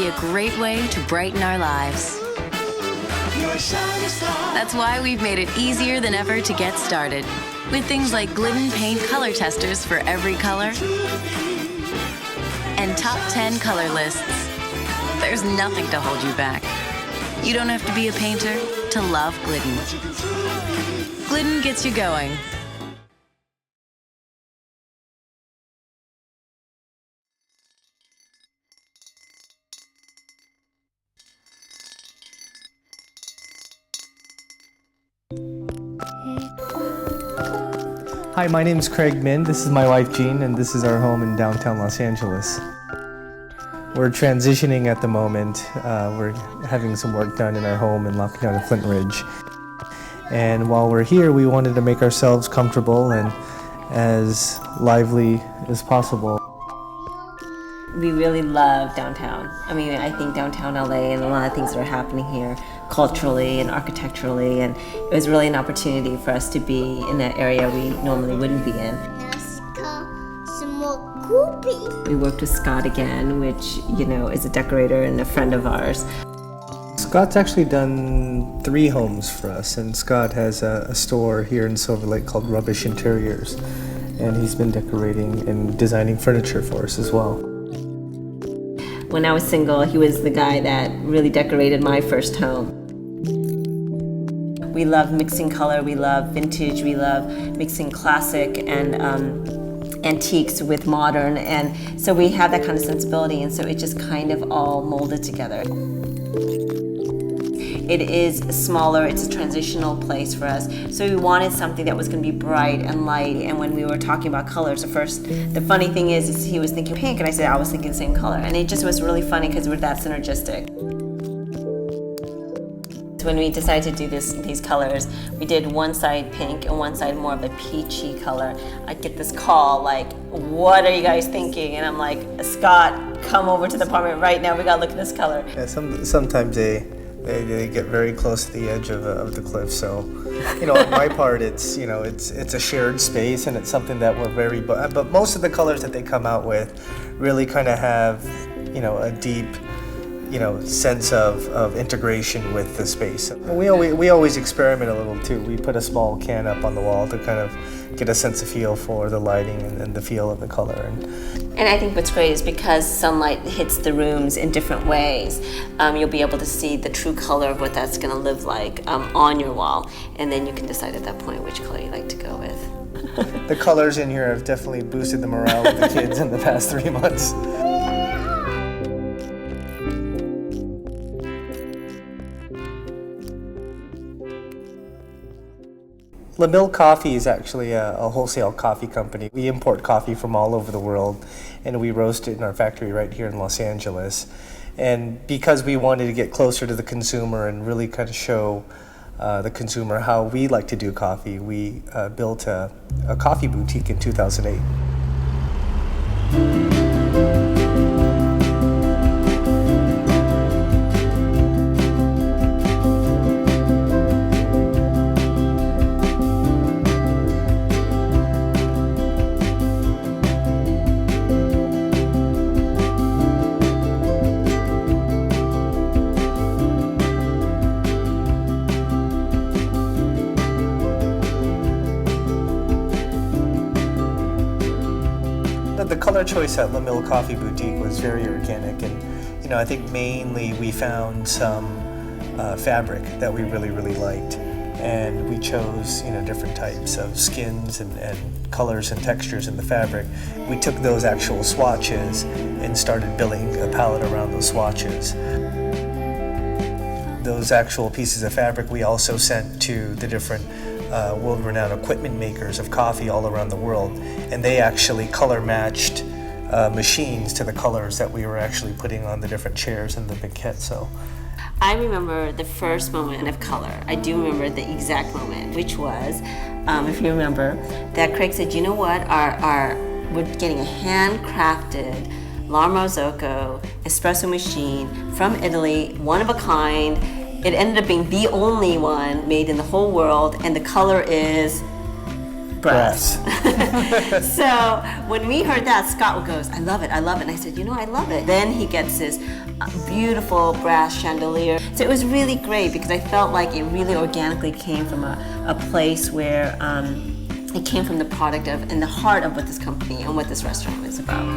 be a great way to brighten our lives. That's why we've made it easier than ever to get started with things like Liven paint color testers for every color and top 10 color lists. There's nothing to hold you back. You don't have to be a painter to love Glidden. Glidden gets you going. Hi, my name is Craig Min. This is my wife Jean, and this is our home in downtown Los Angeles. We're transitioning at the moment. We're having some work done in our home in La Cañada, Flint Ridge. And while we're here, we wanted to make ourselves comfortable and as lively as possible. We really love downtown. I mean, I think downtown LA and a lot of things that are happening here culturally and architecturally, and it was really an opportunity for us to be in that area we normally wouldn't be in. We worked with Scott again, which, you know, is a decorator and a friend of ours. Scott's actually done 3 homes for us, and Scott has a store here in Silver Lake called Rubbish Interiors, and he's been decorating and designing furniture for us as well. When I was single, he was the guy that really decorated my first home. We love mixing color, we love vintage, we love mixing classic and antiques with modern, and so we have that kind of sensibility, and so it just kind of all molded together. It is smaller, it's a transitional place for us, so we wanted something that was going to be bright and light, and when we were talking about colors the funny thing is he was thinking pink, and I said I was thinking the same color, and it just was really funny because we're that synergistic. When we decided to do these colors, we did one side pink and one side more of a peachy color. I get this call like, what are you guys thinking? And I'm like, Scott, come over to the apartment right now, we gotta look at this color. Yeah, sometimes they get very close to the edge of the cliff, so you know, on my part, it's a shared space, and it's something that we're very, but most of the colors that they come out with really kind of have, you know, a deep, you know, sense of integration with the space. We always experiment a little too. We put a small can up on the wall to kind of get a sense of feel for the lighting and the feel of the color. And I think what's great is because sunlight hits the rooms in different ways, you'll be able to see the true color of what that's going to live like on your wall, and then you can decide at that point which color you like to go with. The colors in here have definitely boosted the morale of the kids in the past 3 months. La Mille Coffee is actually a wholesale coffee company. We import coffee from all over the world, and we roast it in our factory right here in Los Angeles. And because we wanted to get closer to the consumer and really kind of show the consumer how we like to do coffee, we built a coffee boutique in 2008. The color choice at La Mille Coffee Boutique was very organic, and you know, I think mainly we found some fabric that we really liked, and we chose, you know, different types of skins and colors and textures in the fabric. We took those actual swatches and started building a palette around those swatches. Those actual pieces of fabric we also sent to the different world-renowned equipment makers of coffee all around the world, and they actually color-matched machines to the colors that we were actually putting on the different chairs in the banquette. So I remember the first moment of color. I do remember the exact moment, which was, if you remember, that Craig said, you know what, we're getting a handcrafted La Marzocco espresso machine from Italy, one of a kind. It ended up being the only one made in the whole world, and the color is brass. So when we heard that, Scott goes, I love it, I love it. And I said, I love it. Then he gets this beautiful brass chandelier. So it was really great because I felt like it really organically came from a place where it came from the product of and the heart of what this company and what this restaurant was about.